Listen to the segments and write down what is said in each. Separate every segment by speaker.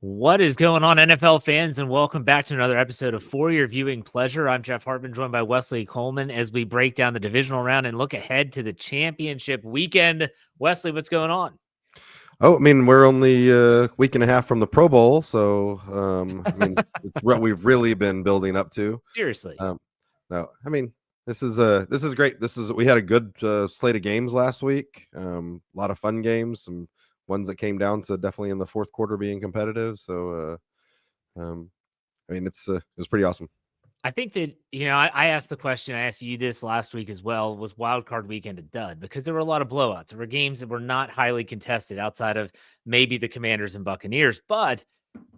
Speaker 1: What is going on, NFL fans, and welcome back to another episode of For Your Viewing Pleasure. I'm Jeff Hartman, joined by Wesley Coleman as we break down the divisional round and look ahead to the championship weekend. Wesley, what's going on?
Speaker 2: Oh, I mean, we're only a week and a half from the Pro Bowl, so it's what we've really been building up to.
Speaker 1: Seriously.
Speaker 2: Um, no, I mean, this is great. We had a good slate of games last week. A lot of fun games, some ones that came down to definitely in the fourth quarter being competitive. So, it was pretty awesome.
Speaker 1: I think that, I asked the question, I asked you this last week as well, was wild card weekend a dud? Because there were a lot of blowouts. There were games that were not highly contested outside of maybe the Commanders and Buccaneers, but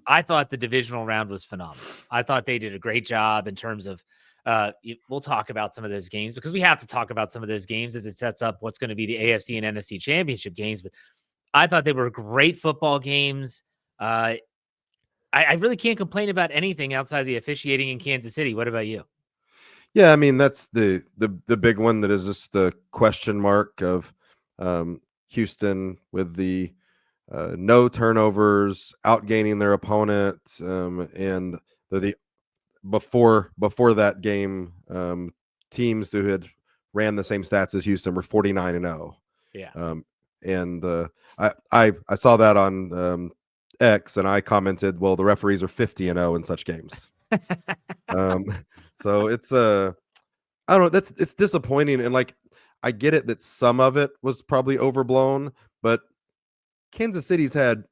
Speaker 1: I thought the divisional round was phenomenal. I thought they did a great job in terms of, we'll talk about some of those games because we have to talk about some of those games as it sets up what's going to be the AFC and NFC championship games. But I thought they were great football games. I really can't complain about anything outside of the officiating in Kansas City. What about you?
Speaker 2: Yeah, I mean that's the big one that is just the question mark of Houston with the no turnovers, outgaining their opponent, and the before that game, teams who had ran the same stats as Houston were 49-0.
Speaker 1: Yeah.
Speaker 2: And I saw that on X, and I commented, "Well, the referees are 50-0 in such games." So it's I don't know. It's disappointing, and like I get it that some of it was probably overblown, but Kansas City's had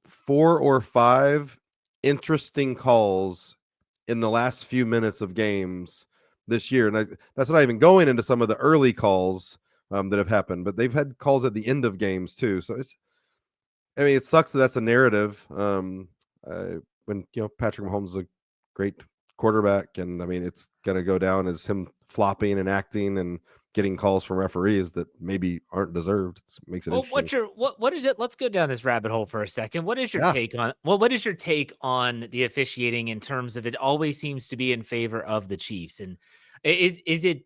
Speaker 2: 4 or 5 interesting calls in the last few minutes of games this year, and that's not even going into some of the early calls that have happened, but they've had calls at the end of games too. So it sucks that that's a narrative. When Patrick Mahomes is a great quarterback, and I mean it's going to go down as him flopping and acting and getting calls from referees that maybe aren't deserved. It makes it
Speaker 1: Well,
Speaker 2: interesting.
Speaker 1: what is it? Let's go down this rabbit hole for a second. What is your
Speaker 2: Yeah.
Speaker 1: take on what is your take on the officiating in terms of it always seems to be in favor of the Chiefs? And is it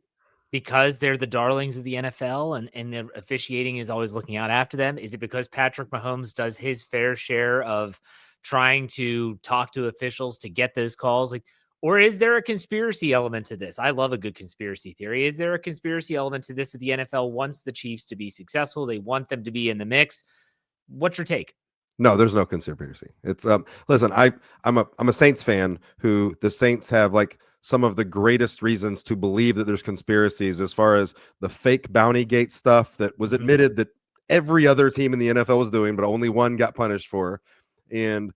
Speaker 1: because they're the darlings of the NFL and the officiating is always looking out after them? Is it because Patrick Mahomes does his fair share of trying to talk to officials to get those calls? Or is there a conspiracy element to this? I love a good conspiracy theory. Is there a conspiracy element to this that the NFL wants the Chiefs to be successful? They want them to be in the mix. What's your take?
Speaker 2: No, there's no conspiracy. It's listen, I'm a Saints fan who the Saints have like some of the greatest reasons to believe that there's conspiracies as far as the fake bounty gate stuff that was admitted that every other team in the NFL was doing, but only one got punished for. And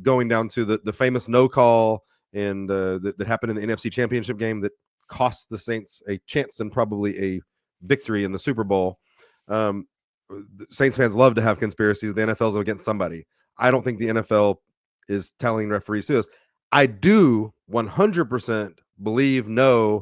Speaker 2: going down to the famous no call and that happened in the NFC Championship game that cost the Saints a chance and probably a victory in the Super Bowl. Saints fans love to have conspiracies. The NFL's against somebody. I don't think the NFL is telling referees to this. I do 100% know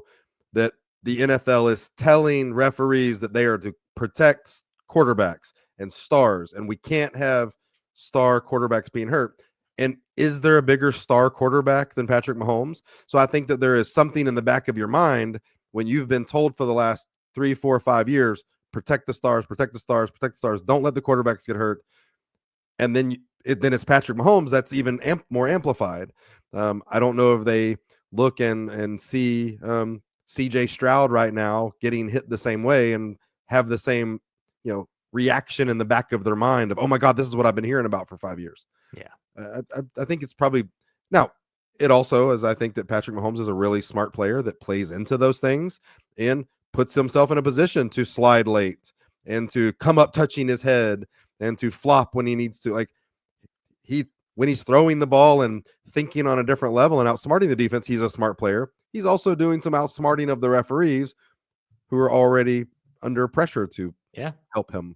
Speaker 2: that the NFL is telling referees that they are to protect quarterbacks and stars, and we can't have star quarterbacks being hurt. And is there a bigger star quarterback than Patrick Mahomes? So I think that there is something in the back of your mind when you've been told for the last 3, 4, 5 years, protect the stars, protect the stars, protect the stars. Don't let the quarterbacks get hurt. And then then it's Patrick Mahomes. That's even more amplified. I don't know if they look and see CJ Stroud right now getting hit the same way and have the same reaction in the back of their mind of, oh my God, this is what I've been hearing about for 5 years.
Speaker 1: Yeah.
Speaker 2: I think it's probably now. It also is, I think that Patrick Mahomes is a really smart player that plays into those things and puts himself in a position to slide late and to come up touching his head and to flop when he needs to. Like when he's throwing the ball and thinking on a different level and outsmarting the defense, he's a smart player. He's also doing some outsmarting of the referees who are already under pressure to help him.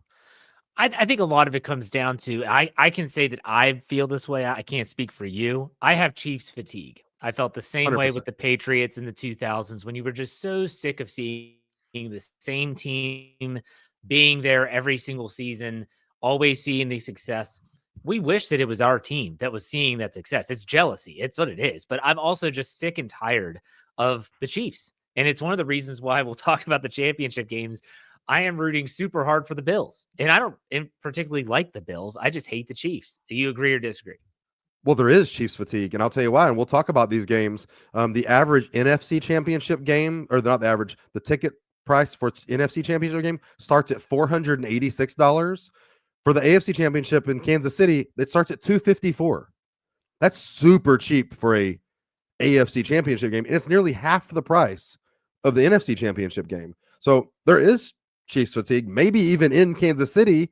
Speaker 1: I think a lot of it comes down to I can say that I feel this way. I can't speak for you. I have Chiefs fatigue. I felt the same way
Speaker 2: 100%.
Speaker 1: with the Patriots in the 2000s when you were just so sick of seeing the same team being there every single season, always seeing the success. We wish that it was our team that was seeing that success. It's jealousy. It's what it is. But I'm also just sick and tired of the Chiefs. And it's one of the reasons why we'll talk about the championship games. I am rooting super hard for the Bills, and I don't particularly like the Bills. I just hate the Chiefs. Do you agree or disagree?
Speaker 2: Well, there is Chiefs fatigue, and I'll tell you why. And we'll talk about these games. The average NFC Championship game, or not the average, the ticket price for NFC Championship game starts at $486. For the AFC Championship in Kansas City, it starts at $254. That's super cheap for a AFC Championship game, and it's nearly half the price of the NFC Championship game. So there is Chiefs fatigue, maybe even in Kansas City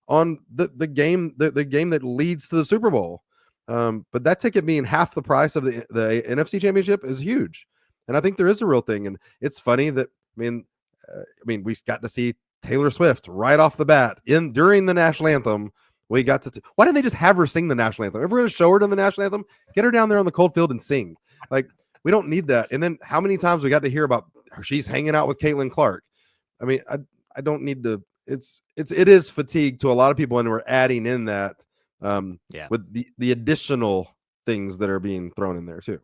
Speaker 2: on the game the game that leads to the Super Bowl. But that ticket being half the price of the NFC Championship is huge, and I think there is a real thing. And it's funny that we got to see Taylor Swift right off the bat during the national anthem. We got to why didn't they just have her sing the national anthem? If we're going to show her in the national anthem, get her down there on the cold field and sing. Like, we don't need that. And then how many times we got to hear about her, she's hanging out with Caitlin Clark. I mean, I don't need to. It is fatigue to a lot of people, and we're adding in that with the additional things that are being thrown in there too.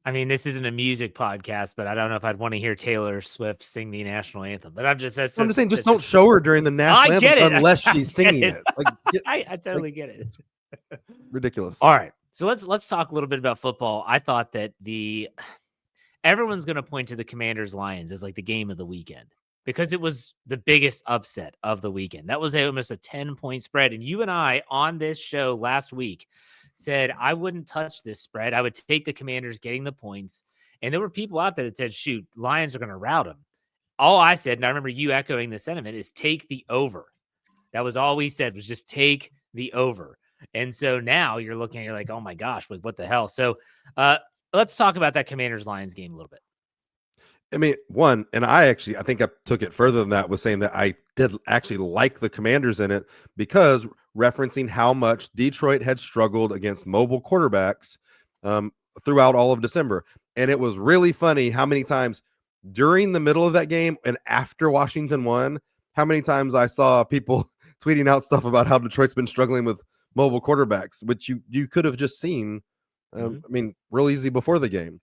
Speaker 1: I mean, this isn't a music podcast, but I don't know if I'd want to hear Taylor Swift sing the national anthem. But I'm just
Speaker 2: saying, just don't show her during the national anthem unless she's singing it. Like,
Speaker 1: I totally get it.
Speaker 2: Ridiculous.
Speaker 1: All right, so let's talk a little bit about football. I thought that everyone's going to point to the Commanders Lions as like the game of the weekend, because it was the biggest upset of the weekend. That was almost a 10-point spread. And you and I on this show last week said I wouldn't touch this spread. I would take the Commanders getting the points. And there were people out there that said, shoot, Lions are going to rout them. All I said, and I remember you echoing the sentiment, is take the over. That was all we said, was just take the over. And so now you're looking, you're like, oh my gosh, like what the hell? So let's talk about that Commanders Lions game a little bit.
Speaker 2: I mean, and I think I took it further than that, was saying that I did actually like the Commanders in it, because referencing how much Detroit had struggled against mobile quarterbacks throughout all of December. And it was really funny how many times during the middle of that game and after Washington won, how many times I saw people tweeting out stuff about how Detroit's been struggling with mobile quarterbacks, which you could have just seen, I mean, real easy before the game.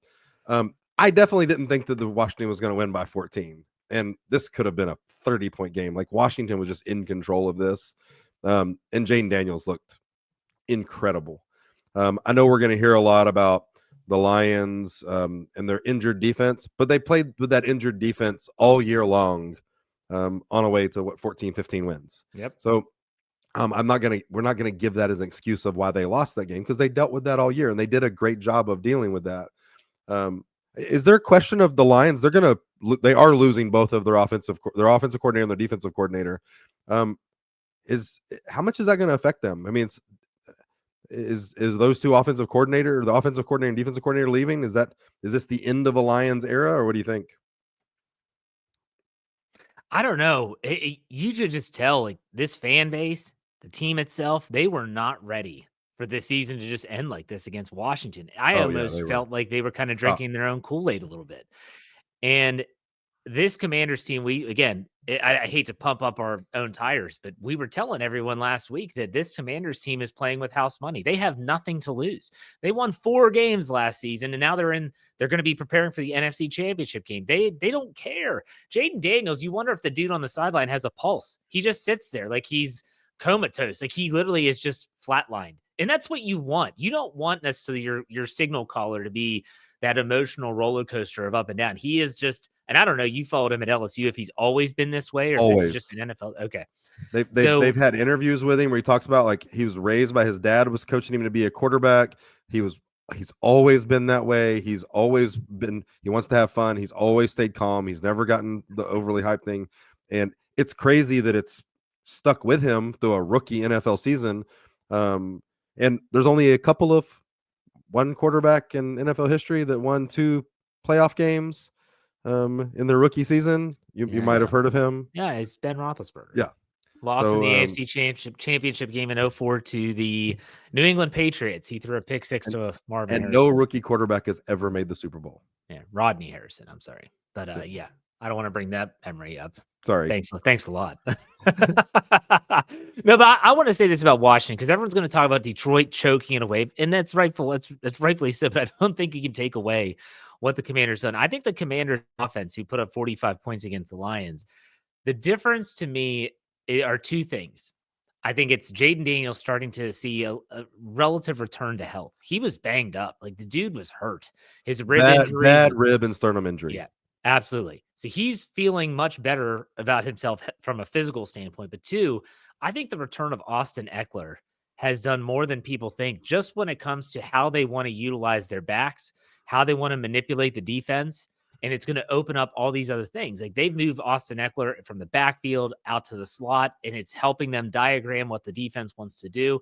Speaker 2: I definitely didn't think that the Washington was going to win by 14. And this could have been a 30-point game. Like, Washington was just in control of this. And Jaden Daniels looked incredible. I know we're going to hear a lot about the Lions and their injured defense, but they played with that injured defense all year long on a way to 14, 15 wins.
Speaker 1: Yep.
Speaker 2: So we're not going to give that as an excuse of why they lost that game, because they dealt with that all year and they did a great job of dealing with that. Is there a question of the Lions? They are losing both of their offensive coordinator and their defensive coordinator. How much is that going to affect them? I mean, is those two the offensive coordinator and defensive coordinator leaving? Is this the end of a Lions era, or what do you think?
Speaker 1: I don't know. You should just tell, like, this fan base, the team itself, they were not ready for this season to just end like this against Washington. I almost felt like they were kind of drinking their own Kool-Aid a little bit. And this Commanders team, I hate to pump up our own tires, but we were telling everyone last week that this Commanders team is playing with house money. They have nothing to lose. They won 4 games last season, and now they're going to be preparing for the NFC Championship game. They don't care. Jaden Daniels, you wonder if the dude on the sideline has a pulse. He just sits there like he's comatose. Like, he literally is just flatlined. And that's what you want. You don't want necessarily your signal caller to be that emotional roller coaster of up and down. He is just, and I don't know, you followed him at LSU, if he's always been this way or if this is just an NFL. Okay.
Speaker 2: They've had interviews with him where he talks about, like, he was raised by his dad was coaching him to be a quarterback. He's always been that way. He wants to have fun. He's always stayed calm. He's never gotten the overly hyped thing. And it's crazy that it's stuck with him through a rookie NFL season. And there's only one quarterback in NFL history that won 2 playoff games in their rookie season. You might have heard of him.
Speaker 1: Yeah, it's Ben Roethlisberger.
Speaker 2: Yeah.
Speaker 1: Lost in the AFC championship game in 2004 to the New England Patriots. He threw a pick 6 to Marvin Harrison.
Speaker 2: No rookie quarterback has ever made the Super Bowl.
Speaker 1: Yeah, Rodney Harrison. I'm sorry. But I don't want to bring that memory up.
Speaker 2: Sorry.
Speaker 1: Thanks a lot. No, but I want to say this about Washington, because everyone's going to talk about Detroit choking in a wave, and that's rightful. That's rightfully so. But I don't think you can take away what the Commanders done. I think the Commanders offense, who put up 45 points against the Lions, the difference to me are 2 things. I think it's Jaden Daniels starting to see a relative return to health. He was banged up. Like the dude was hurt. His rib injury
Speaker 2: Bad
Speaker 1: was,
Speaker 2: rib and sternum injury.
Speaker 1: yeah, absolutely. So he's feeling much better about himself from a physical standpoint. But two, I think the return of Austin Eckler has done more than people think just when it comes to how they want to utilize their backs, how they want to manipulate the defense. And it's going to open up all these other things. Like they've moved Austin Eckler from the backfield out to the slot, and it's helping them diagram what the defense wants to do.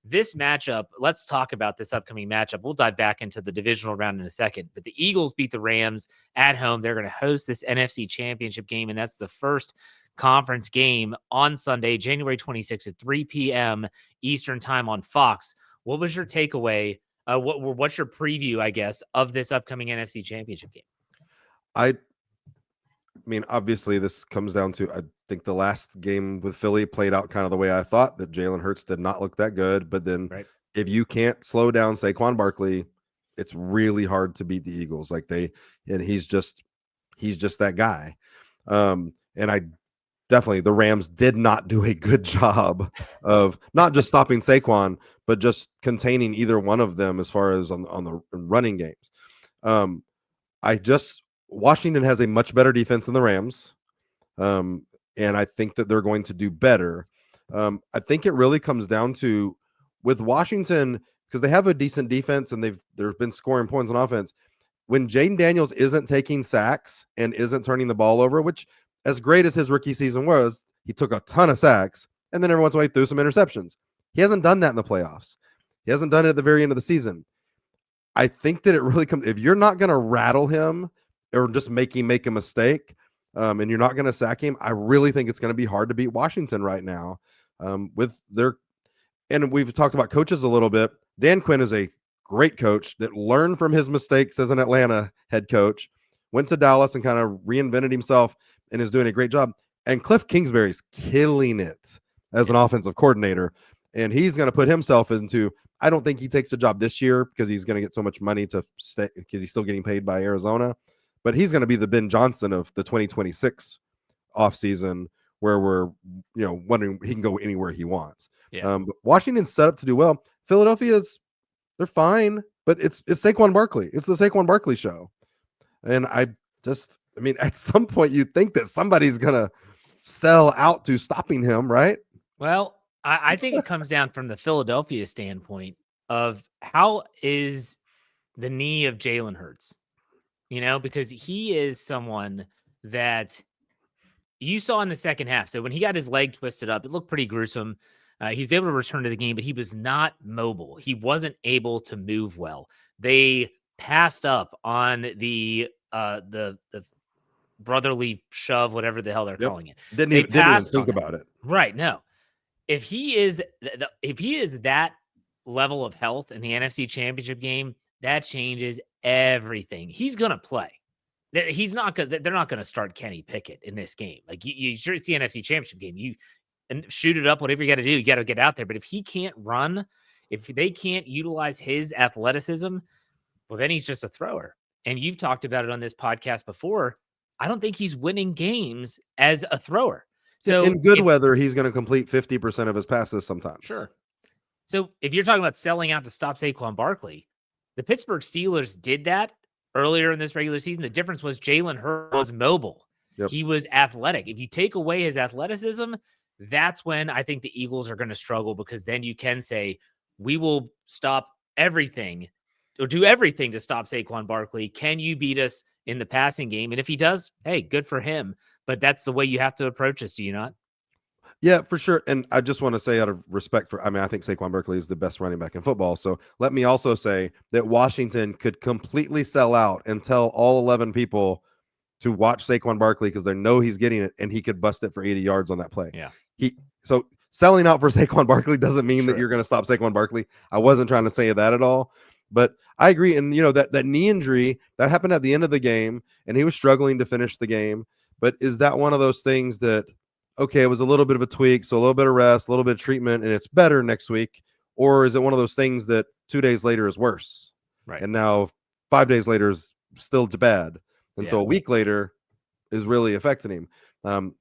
Speaker 1: This matchup, let's talk about this upcoming matchup. We'll dive back into the divisional round in a second. But the Eagles beat the Rams at home. They're going to host this NFC Championship game, and that's the first conference game on Sunday, January 26th at 3 p.m. Eastern time on Fox. What was your takeaway? What's your preview, I guess, of this upcoming NFC Championship game?
Speaker 2: I mean, obviously, this comes down to, I think the last game with Philly played out kind of the way I thought, that Jalen Hurts did not look that good. But then if you can't slow down Saquon Barkley, it's really hard to beat the Eagles. And he's just that guy. And I definitely, the Rams did not do a good job of not just stopping Saquon, but just containing either one of them as far as on the running games. Washington has a much better defense than the Rams. And I think that they're going to do better. I think it really comes down to, with Washington, because they have a decent defense and they've been scoring points on offense. When Jaden Daniels isn't taking sacks and isn't turning the ball over, which, as great as his rookie season was, he took a ton of sacks and then every once in a while he threw some interceptions. He hasn't done that in the playoffs. He hasn't done it at the very end of the season. I think that it really comes, if you're not going to rattle him or just make him make a mistake, and you're not going to sack him, I really think it's going to be hard to beat Washington right now. And we've talked about coaches a little bit. Dan Quinn is a great coach that learned from his mistakes as an Atlanta head coach, went to Dallas and kind of reinvented himself and is doing a great job. And Cliff Kingsbury's killing it as an offensive coordinator. And he's going to put himself into, I don't think he takes a job this year because he's going to get so much money to stay, because he's still getting paid by Arizona. But he's going to be the Ben Johnson of the 2026 offseason, where we're, wondering he can go anywhere he wants.
Speaker 1: Yeah.
Speaker 2: But Washington's set up to do well. Philadelphia's, they're fine, but it's Saquon Barkley. It's the Saquon Barkley show. And at some point you think that somebody's going to sell out to stopping him, right?
Speaker 1: Well, I think it comes down from the Philadelphia standpoint of how is the knee of Jalen Hurts, because he is someone that you saw in the second half. So when he got his leg twisted up, it looked pretty gruesome. He was able to return to the game, but he was not mobile. He wasn't able to move well. They passed up on the brotherly shove, whatever the hell they're calling it.
Speaker 2: Didn't even think about it.
Speaker 1: Right. No. If he is that level of health in the NFC Championship game, that changes everything. He's going to play. He's not going. They're not going to start Kenny Pickett in this game. Like you sure it's the NFC Championship game. You and shoot it up, whatever you got to do. You got to get out there. But if he can't run, if they can't utilize his athleticism, well, then he's just a thrower. And you've talked about it on this podcast before. I don't think he's winning games as a thrower. So
Speaker 2: in good weather, he's going to complete 50% of his passes sometimes.
Speaker 1: Sure. So if you're talking about selling out to stop Saquon Barkley, the Pittsburgh Steelers did that earlier in this regular season. The difference was Jalen Hurts was mobile. Yep. He was athletic. If you take away his athleticism, that's when I think the Eagles are going to struggle, because then you can say, we will stop everything or do everything to stop Saquon Barkley. Can you beat us in the passing game? And if he does, hey, good for him. But that's the way you have to approach this, do you not?
Speaker 2: Yeah, for sure. And I just want to say, out of respect for, I think Saquon Barkley is the best running back in football. So let me also say that Washington could completely sell out and tell all 11 people to watch Saquon Barkley because they know he's getting it and he could bust it for 80 yards on that play.
Speaker 1: Yeah.
Speaker 2: So selling out for Saquon Barkley doesn't mean that you're going to stop Saquon Barkley. I wasn't trying to say that at all. But I agree. And, that knee injury, that happened at the end of the game, and he was struggling to finish the game. But is that one of those things that, okay, it was a little bit of a tweak, so a little bit of rest, a little bit of treatment, and it's better next week? Or is it one of those things that 2 days later is worse?
Speaker 1: Right.
Speaker 2: And now 5 days later is still bad. And so a week later is really affecting him. You're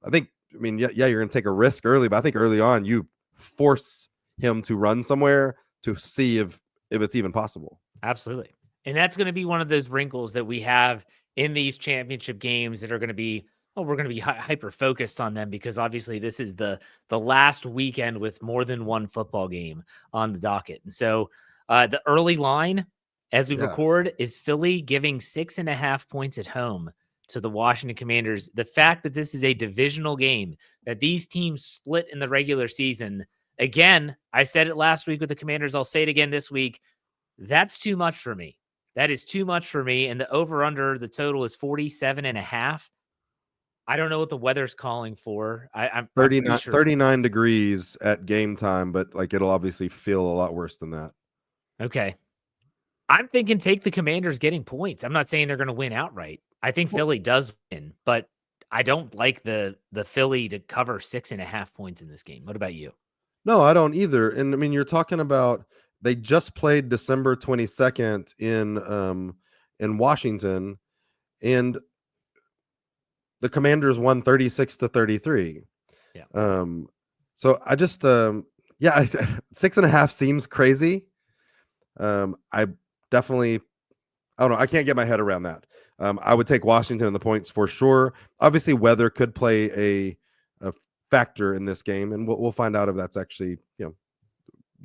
Speaker 2: going to take a risk early, but I think early on, you force him to run somewhere to see if it's even possible.
Speaker 1: Absolutely. And that's going to be one of those wrinkles that we have in these championship games that are going to be, we're going to be hyper focused on them because obviously this is the last weekend with more than one football game on the docket. And so the early line as we record is Philly giving 6.5 points at home to the Washington Commanders. The fact that this is a divisional game, that these teams split in the regular season, again, I said it last week with the Commanders. I'll say it again this week. That's too much for me. That is too much for me. And the over-under, the total is 47.5. I don't know what the weather's calling for. I'm
Speaker 2: 39,
Speaker 1: sure.
Speaker 2: 39 degrees at game time, but like it'll obviously feel a lot worse than that.
Speaker 1: Okay. I'm thinking take the Commanders getting points. I'm not saying they're going to win outright. I think Philly does win, but I don't like the Philly to cover 6.5 points in this game. What about you?
Speaker 2: No, I don't either. And I mean, you're talking about they just played December 22nd in Washington, and the Commanders won 36-33.
Speaker 1: Yeah.
Speaker 2: So I just 6.5 seems crazy. I definitely, I don't know. I can't get my head around that. I would take Washington in the points for sure. Obviously, weather could play a factor in this game, and we'll find out if that's actually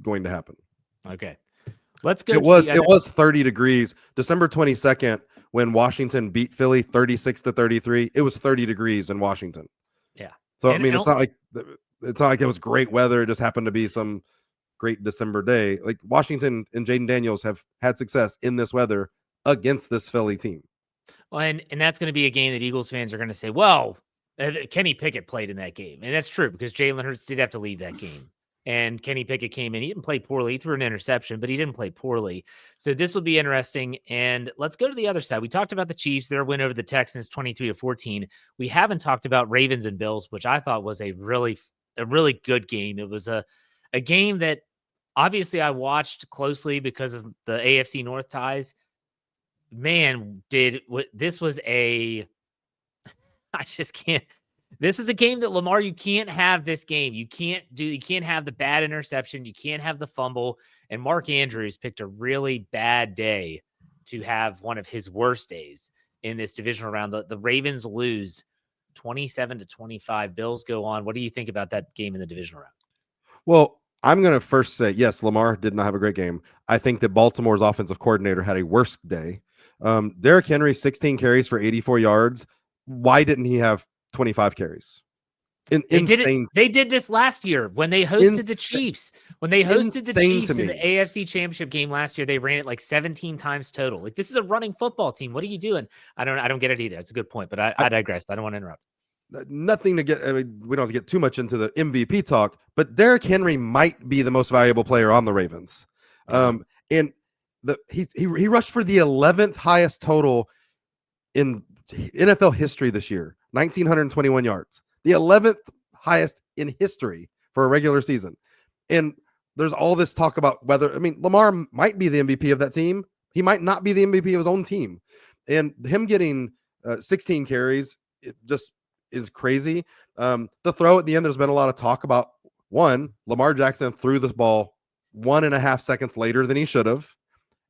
Speaker 2: going to happen.
Speaker 1: Okay, let's go.
Speaker 2: It was 30 degrees December 22nd when Washington beat Philly 36-33. It was 30 degrees in Washington.
Speaker 1: Yeah.
Speaker 2: So I mean, it's not like it was great weather. It just happened to be some great December day. Like Washington and Jaden Daniels have had success in this weather against this Philly team.
Speaker 1: Well, and that's going to be a game that Eagles fans are going to say, well, Kenny Pickett played in that game. And that's true because Jalen Hurts did have to leave that game. And Kenny Pickett came in. He didn't play poorly. He threw an interception, but he didn't play poorly. So this will be interesting. And let's go to the other side. We talked about the Chiefs, their win over the Texans 23-14. We haven't talked about Ravens and Bills, which I thought was a really good game. It was a game that obviously I watched closely because of the AFC North ties. Man, this was I just can't. This is a game that Lamar, you can't have this game. You can't have the bad interception. You can't have the fumble. And Mark Andrews picked a really bad day to have one of his worst days in this divisional round. The Ravens lose 27-25. Bills go on. What do you think about that game in the divisional round?
Speaker 2: Well, I'm going to first say, yes, Lamar did not have a great game. I think that Baltimore's offensive coordinator had a worse day. Derrick Henry, 16 carries for 84 yards. Why didn't he have 25 carries? Insane.
Speaker 1: They did this last year when they hosted the Chiefs. When they hosted the Chiefs in the AFC Championship game last year, they ran it like 17 times total. Like, this is a running football team. What are you doing? I don't get it either. It's a good point, but I digress. I don't want to interrupt.
Speaker 2: Nothing to get. I mean, we don't have to get too much into the MVP talk, but Derrick Henry might be the most valuable player on the Ravens. And he rushed for the 11th highest total in NFL history this year, 1,921 yards, the 11th highest in history for a regular season. And there's all this talk about whether, I mean, Lamar might be the MVP of that team. He might not be the MVP of his own team. And him getting 16 carries, it just is crazy. The throw at the end, there's been a lot of talk about, one, Lamar Jackson threw the ball 1.5 seconds later than he should have,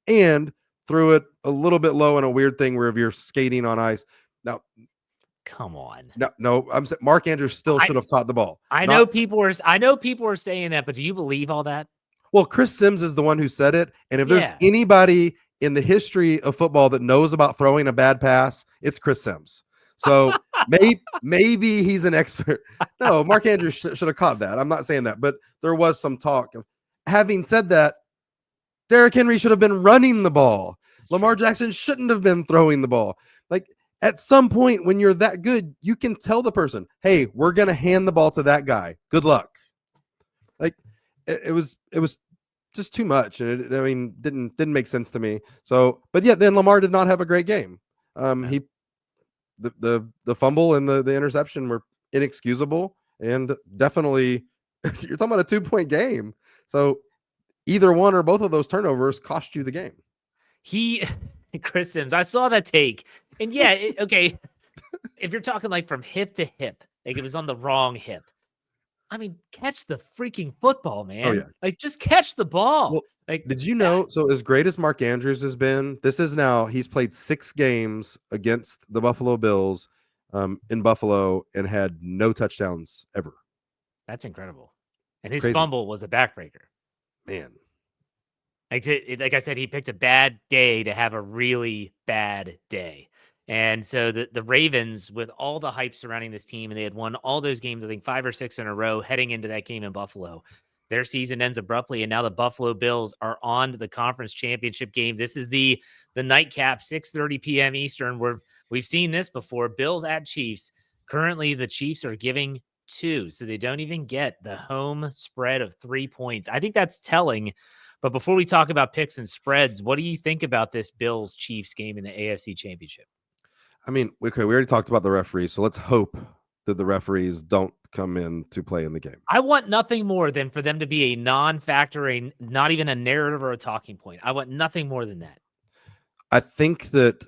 Speaker 2: and threw it a little bit low in a weird thing where if you're skating on ice. Now,
Speaker 1: come on.
Speaker 2: No, I'm saying Mark Andrews still should have caught the ball.
Speaker 1: I know people are saying that, but do you believe all that?
Speaker 2: Well, Chris Sims is the one who said it, and if there's anybody in the history of football that knows about throwing a bad pass, it's Chris Sims. So maybe he's an expert. No, Mark Andrews should have caught that. I'm not saying that, but there was some talk of. Having said that, Derrick Henry should have been running the ball. Lamar Jackson shouldn't have been throwing the ball. Like, at some point when you're that good, you can tell the person, hey, we're going to hand the ball to that guy. Good luck. Like, it was just too much. And it didn't make sense to me. So, but yeah, then Lamar did not have a great game. The fumble and the interception were inexcusable, and definitely you're talking about a 2-point game. So either one or both of those turnovers cost you the game.
Speaker 1: Chris Sims, I saw that take, and okay. If you're talking like from hip to hip, like it was on the wrong hip. I mean, catch the freaking football,
Speaker 2: Oh
Speaker 1: man.
Speaker 2: yeah.
Speaker 1: Like, just catch the ball.
Speaker 2: Well,
Speaker 1: Like
Speaker 2: did you
Speaker 1: that.
Speaker 2: know? So as great as Mark Andrews has been, he's played 6 games against the Buffalo Bills in Buffalo and had no touchdowns ever.
Speaker 1: That's incredible. And
Speaker 2: It's
Speaker 1: his
Speaker 2: crazy,
Speaker 1: fumble was a backbreaker.
Speaker 2: man.
Speaker 1: Like I said, he picked a bad day to have a really bad day. And so the Ravens, with all the hype surrounding this team, and they had won all those games, I think 5 or 6 in a row, heading into that game in Buffalo. Their season ends abruptly, and now the Buffalo Bills are on to the conference championship game. This is the nightcap, 6:30 p.m. Eastern. Where we've seen this before. Bills at Chiefs. Currently, the Chiefs are giving 2, so they don't even get the home spread of 3 points. I think that's telling. But before we talk about picks and spreads, what do you think about this Bills Chiefs game in the AFC Championship?
Speaker 2: I mean, okay, we already talked about the referees, so let's hope that the referees don't come in to play in the game.
Speaker 1: I want nothing more than for them to be a non-factor, not even a narrative or a talking point. I want nothing more than that.
Speaker 2: I think that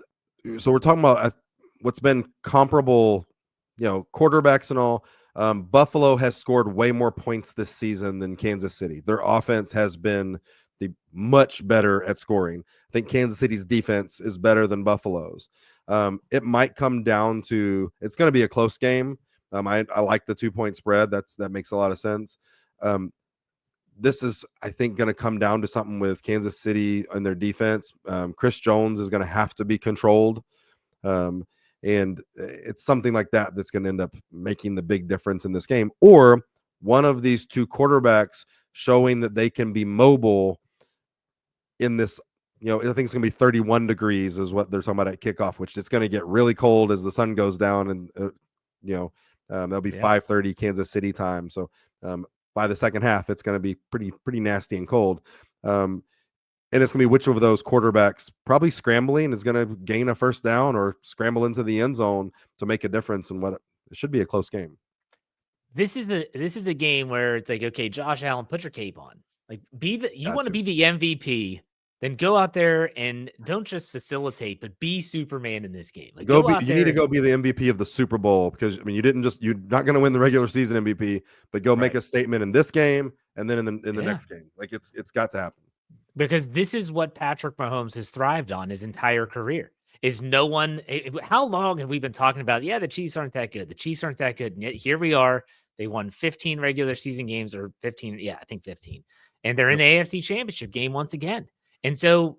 Speaker 2: so we're talking about what's been comparable, quarterbacks and all. Buffalo has scored way more points this season than Kansas City. Their offense has been much better at scoring. I think Kansas City's defense is better than Buffalo's. It might come down to it's going to be a close game. I like the 2-point spread. That makes a lot of sense. This is, I think, going to come down to something with Kansas City and their defense. Chris Jones is going to have to be controlled. And it's something like that that's going to end up making the big difference in this game. Or one of these two quarterbacks showing that they can be mobile in this. I think it's going to be 31 degrees is what they're talking about at kickoff, which it's going to get really cold as the sun goes down. And, that'll be 5:30 Kansas City time. So by the second half, it's going to be pretty nasty and cold. And it's going to be which of those quarterbacks probably scrambling is going to gain a first down or scramble into the end zone to make a difference in what it should be a close game.
Speaker 1: This is a game where it's like, okay, Josh Allen, put your cape on. Like, you want to
Speaker 2: Gotcha.
Speaker 1: be the MVP, then go out there and don't just facilitate, but be Superman in this game. Like, go out
Speaker 2: You need
Speaker 1: there
Speaker 2: to
Speaker 1: and
Speaker 2: go be the MVP of the Super Bowl because you're not going to win the regular season MVP, but go make
Speaker 1: right.
Speaker 2: a statement in this game and then in the
Speaker 1: Yeah.
Speaker 2: next game. Like it's got to happen.
Speaker 1: Because this is what Patrick Mahomes has thrived on his entire career. Is no one how long have we been talking about, yeah, the Chiefs aren't that good. The Chiefs aren't that good. And yet here we are. They won 15 regular season games or 15, yeah, I think 15. And they're in
Speaker 2: Yep.
Speaker 1: the AFC Championship game once again. And so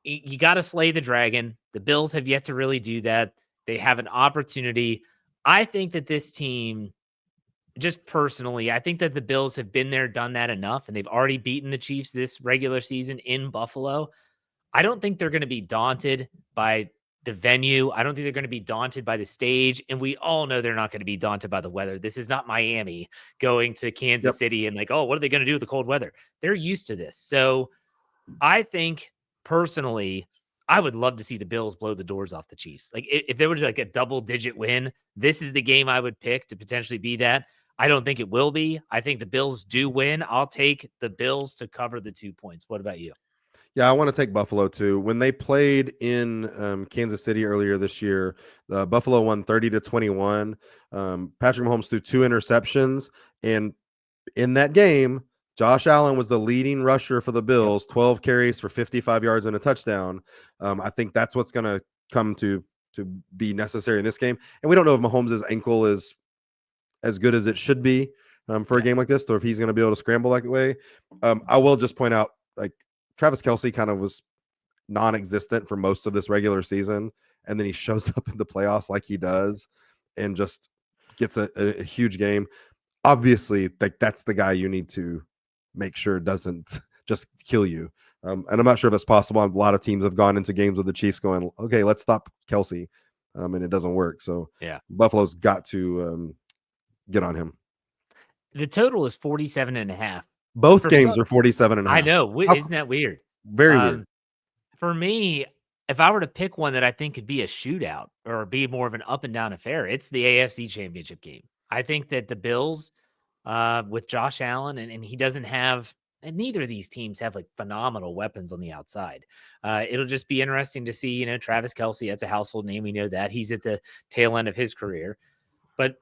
Speaker 1: you got to slay the dragon. The Bills have yet to really do that. They have an opportunity. I think that this team, just personally, I think that the Bills have been there, done that enough, and they've already beaten the Chiefs this regular season in Buffalo. I don't think they're going to be daunted by the venue. I don't think they're going to be daunted by the stage. And we all know they're not going to be daunted by the weather. This is not Miami going to Kansas
Speaker 2: Yep.
Speaker 1: City and like, oh, what are they going to do with the cold weather? They're used to this. So I think personally, I would love to see the Bills blow the doors off the Chiefs. Like if there was like a double digit win, this is the game I would pick to potentially be that. I don't think it will be. I think the Bills do win. I'll take the Bills to cover the 2 points. What about you?
Speaker 2: Yeah, I want to take Buffalo too. When they played in Kansas City earlier this year, Buffalo won 30-21. Patrick Mahomes threw 2 interceptions, and in that game, Josh Allen was the leading rusher for the Bills, 12 carries for 55 yards and a touchdown. I think that's what's going to come to be necessary in this game. And we don't know if Mahomes' ankle is as good as it should be for a game like this, or if he's going to be able to scramble like that way. I will just point out, like, Travis Kelce kind of was non-existent for most of this regular season, and then he shows up in the playoffs like he does and just gets a huge game. Obviously, like, that's the guy you need to make sure doesn't just kill you. And I'm not sure if that's possible. A lot of teams have gone into games with the Chiefs going, okay, let's stop Kelce, and it doesn't work. So
Speaker 1: Yeah.
Speaker 2: Buffalo's got to get on him.
Speaker 1: The total is 47.5.
Speaker 2: Both games are 47.5.
Speaker 1: I know. Isn't that weird?
Speaker 2: Very weird.
Speaker 1: For me, if I were to pick one that I think could be a shootout or be more of an up and down affair, it's the AFC Championship game. I think that the Bills, with Josh Allen, and he doesn't have, and neither of these teams have like phenomenal weapons on the outside. It'll just be interesting to see, Travis Kelce, that's a household name. We know that he's at the tail end of his career. But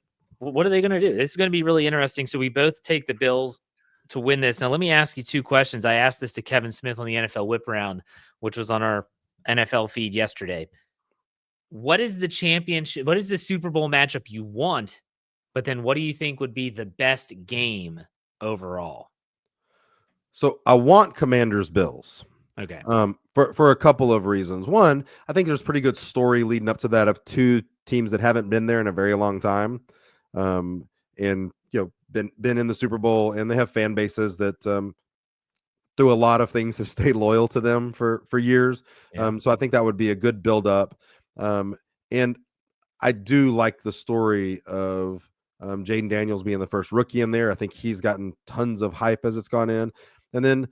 Speaker 1: what are they going to do? This is going to be really interesting. So we both take the Bills to win this. Now, let me ask you two questions. I asked this to Kevin Smith on the NFL Whip Round, which was on our NFL feed yesterday. What is the championship? What is the Super Bowl matchup you want? But then what do you think would be the best game overall?
Speaker 2: So I want Commanders Bills.
Speaker 1: Okay.
Speaker 2: For a couple of reasons. One, I think there's pretty good story leading up to that of two teams that haven't been there in a very long time, and been in the Super Bowl, and they have fan bases that through a lot of things have stayed loyal to them for years.
Speaker 1: Yeah.
Speaker 2: So I think that would be a good build up, and I do like the story of Jaden Daniels being the first rookie in there. I think he's gotten tons of hype as it's gone in. And then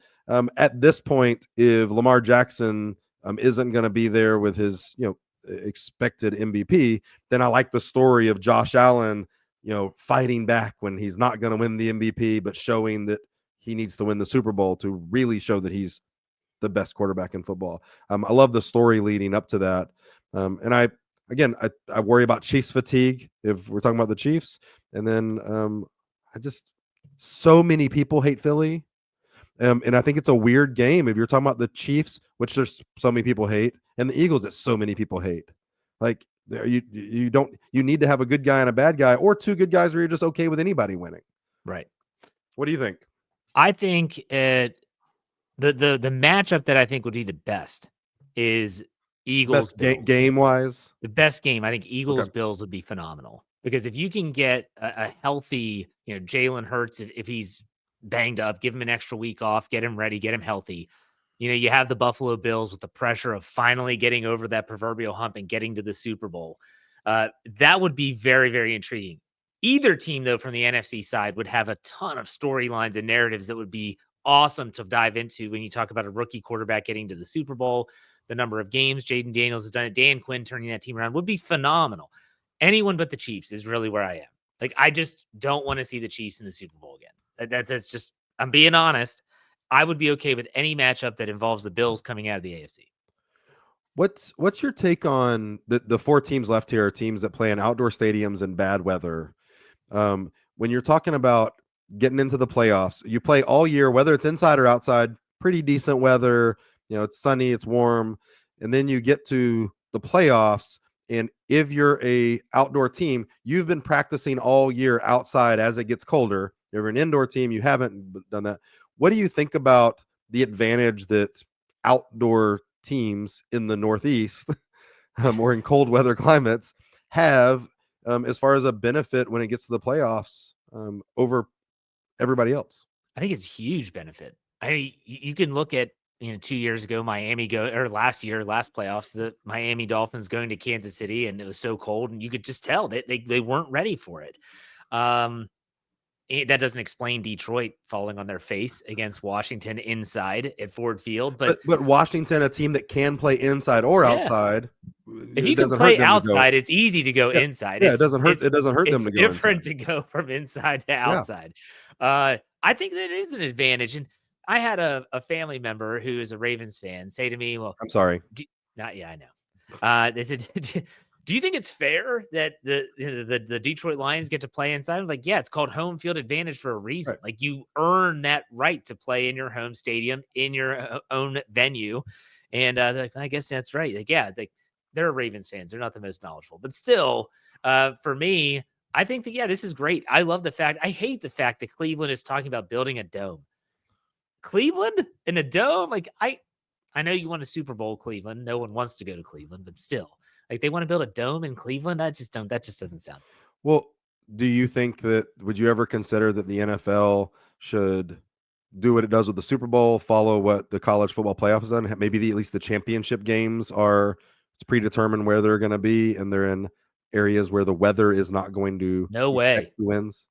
Speaker 2: at this point, if Lamar Jackson isn't going to be there with his expected MVP, then I like the story of Josh Allen, fighting back when he's not going to win the MVP, but showing that he needs to win the Super Bowl to really show that he's the best quarterback in football. I love the story leading up to that. And I worry about Chiefs fatigue if we're talking about the Chiefs. And then so many people hate Philly. And I think it's a weird game if you're talking about the Chiefs, which there's so many people hate, and the Eagles that so many people hate. Like you need to have a good guy and a bad guy, or two good guys where you're just okay with anybody winning.
Speaker 1: Right.
Speaker 2: What do you think?
Speaker 1: I think the matchup that I think would be the best is Eagles
Speaker 2: game wise.
Speaker 1: The best game, I think Eagles Bills would be phenomenal, because if you can get a healthy, Jalen Hurts, if he's banged up, give him an extra week off, get him ready, get him healthy. You have the Buffalo Bills with the pressure of finally getting over that proverbial hump and getting to the Super Bowl. That would be very, very intriguing. Either team, though, from the NFC side would have a ton of storylines and narratives that would be awesome to dive into when you talk about a rookie quarterback getting to the Super Bowl. The number of games Jaden Daniels has done it, Dan Quinn turning that team around would be phenomenal. Anyone but the Chiefs is really where I am. Like, I just don't want to see the Chiefs in the Super Bowl again. That's just, I'm being honest. I would be okay with any matchup that involves the Bills coming out of the AFC.
Speaker 2: What's your take on the four teams left here are teams that play in outdoor stadiums in bad weather? When you're talking about getting into the playoffs, you play all year, whether it's inside or outside, pretty decent weather. It's sunny, it's warm, and then you get to the playoffs. And if you're a outdoor team, you've been practicing all year outside as it gets colder. If you're an indoor team, you haven't done that. What do you think about the advantage that outdoor teams in the Northeast or in cold weather climates have as far as a benefit when it gets to the playoffs over everybody else?
Speaker 1: I think it's a huge benefit. You can look at 2 years ago, last playoffs, the Miami Dolphins going to Kansas City, and it was so cold, and you could just tell that they weren't ready for it. That doesn't explain Detroit falling on their face against Washington inside at Ford Field, but
Speaker 2: Washington, a team that can play inside or outside.
Speaker 1: If you can play outside, it's easy to go inside.
Speaker 2: Yeah, it doesn't hurt them to go inside. It's
Speaker 1: different to go from inside to outside. I think that is an advantage. And I had a family member who is a Ravens fan say to me, well,
Speaker 2: I'm sorry.
Speaker 1: I know. They said, do you think it's fair that the Detroit Lions get to play inside? I'm like, yeah, it's called home field advantage for a reason. Right. Like, you earn that right to play in your home stadium, in your own venue. And they're like, I guess that's right. Like, yeah, they're Ravens fans. They're not the most knowledgeable, but still, for me, I think that, this is great. I love the fact, I hate the fact that Cleveland is talking about building a dome. Cleveland in a dome? Like, I know you want a Super Bowl, Cleveland. No one wants to go to Cleveland, but still, like, they want to build a dome in Cleveland. That just doesn't sound.
Speaker 2: Well, do you think would you ever consider that the NFL should do what it does with the Super Bowl, follow what the college football playoff has done? Maybe at least the championship games it's predetermined where they're going to be, and they're in areas where the weather is not going to affect who wins.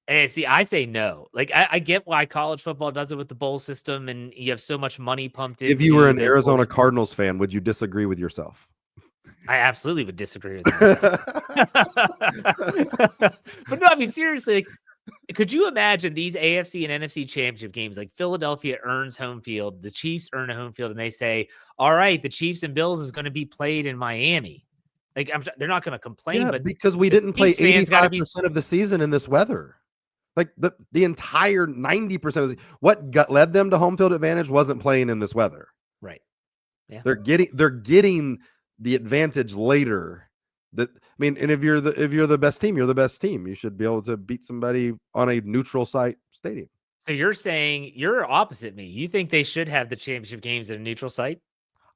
Speaker 1: Hey, see, I say no. Like, I get why college football does it with the bowl system, and you have so much money pumped in.
Speaker 2: If you were an Arizona Cardinals fan, would you disagree with yourself?
Speaker 1: I absolutely would disagree with myself. But no, I mean, seriously, like, could you imagine these AFC and NFC championship games? Like, Philadelphia earns home field, the Chiefs earn a home field, and they say, all right, the Chiefs and Bills is going to be played in Miami. Like they're not going to complain,
Speaker 2: Yeah,
Speaker 1: but
Speaker 2: because we
Speaker 1: the
Speaker 2: didn't play
Speaker 1: Chiefs fans got to be
Speaker 2: 85% of the season in this weather. Like the entire 90% of what led them to home field advantage wasn't playing in this weather.
Speaker 1: right. Yeah.
Speaker 2: They're getting the advantage later. That I mean, and if you're the best team, you're the best team. You should be able to beat somebody on a neutral site stadium.
Speaker 1: So you're saying you're opposite me. You think they should have the championship games at a neutral site?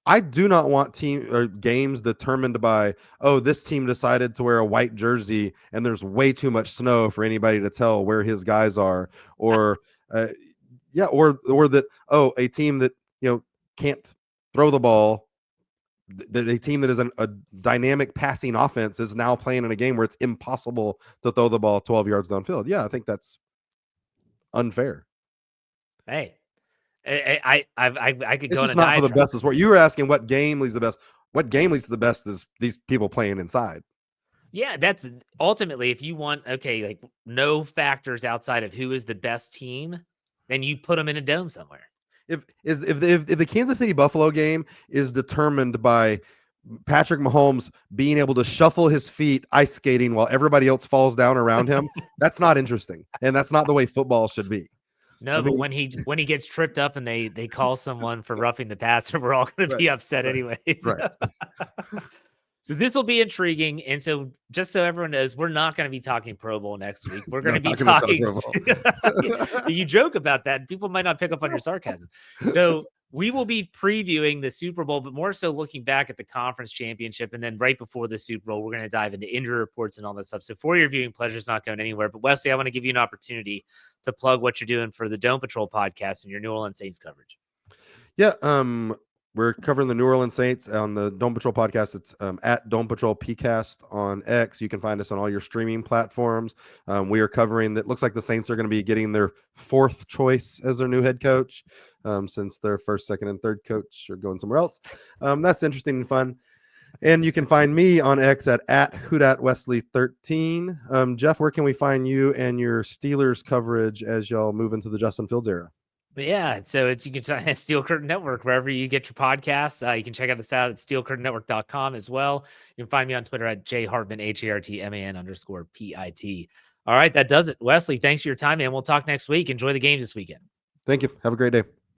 Speaker 2: I do not want team or games determined by, oh, this team decided to wear a white jersey and there's way too much snow for anybody to tell where his guys are, or or that, oh, a team that can't throw the ball, a team that is a dynamic passing offense is now playing in a game where it's impossible to throw the ball 12 yards downfield. Yeah, I think that's unfair.
Speaker 1: Hey, I could
Speaker 2: It's
Speaker 1: go on
Speaker 2: just
Speaker 1: a
Speaker 2: not for the
Speaker 1: diatribe.
Speaker 2: best of sport. You were asking what game leads the best. What game leads to the best is these people playing inside.
Speaker 1: Yeah, that's ultimately if you want like no factors outside of who is the best team, then you put them in a dome somewhere.
Speaker 2: If the Kansas City Buffalo game is determined by Patrick Mahomes being able to shuffle his feet ice skating while everybody else falls down around him, that's not interesting, and that's not the way football should be.
Speaker 1: No, but when he gets tripped up and they call someone for roughing the passer, we're all going to be upset anyways.
Speaker 2: Right.
Speaker 1: So this will be intriguing. And so just so everyone knows, we're not going to be talking Pro Bowl next week. We're going to be talking. You joke about that. And people might not pick up on your sarcasm. So we will be previewing the Super Bowl, but more so looking back at the conference championship. And then right before the Super Bowl, we're going to dive into injury reports and all that stuff. So for your viewing pleasure is not going anywhere. But Wesley, I want to give you an opportunity to plug what you're doing for the Dome Patrol podcast and your New Orleans Saints coverage.
Speaker 2: Yeah. We're covering the New Orleans Saints on the Dome Patrol podcast. It's at Dome Patrol PCast on X. You can find us on all your streaming platforms. We are covering that. Looks like the Saints are going to be getting their fourth choice as their new head coach, since their first, second, and third coach are going somewhere else. That's interesting and fun. And you can find me on X at HoodatWesley13. Jeff, where can we find you and your Steelers coverage as y'all move into the Justin Fields era?
Speaker 1: But yeah, so you can find Steel Curtain Network wherever you get your podcasts. You can check out us out at steelcurtainnetwork.com as well. You can find me on Twitter at jhartman, HARTMAN_PIT. All right, that does it. Wesley, thanks for your time, man. We'll talk next week. Enjoy the games this weekend.
Speaker 2: Thank you. Have a great day.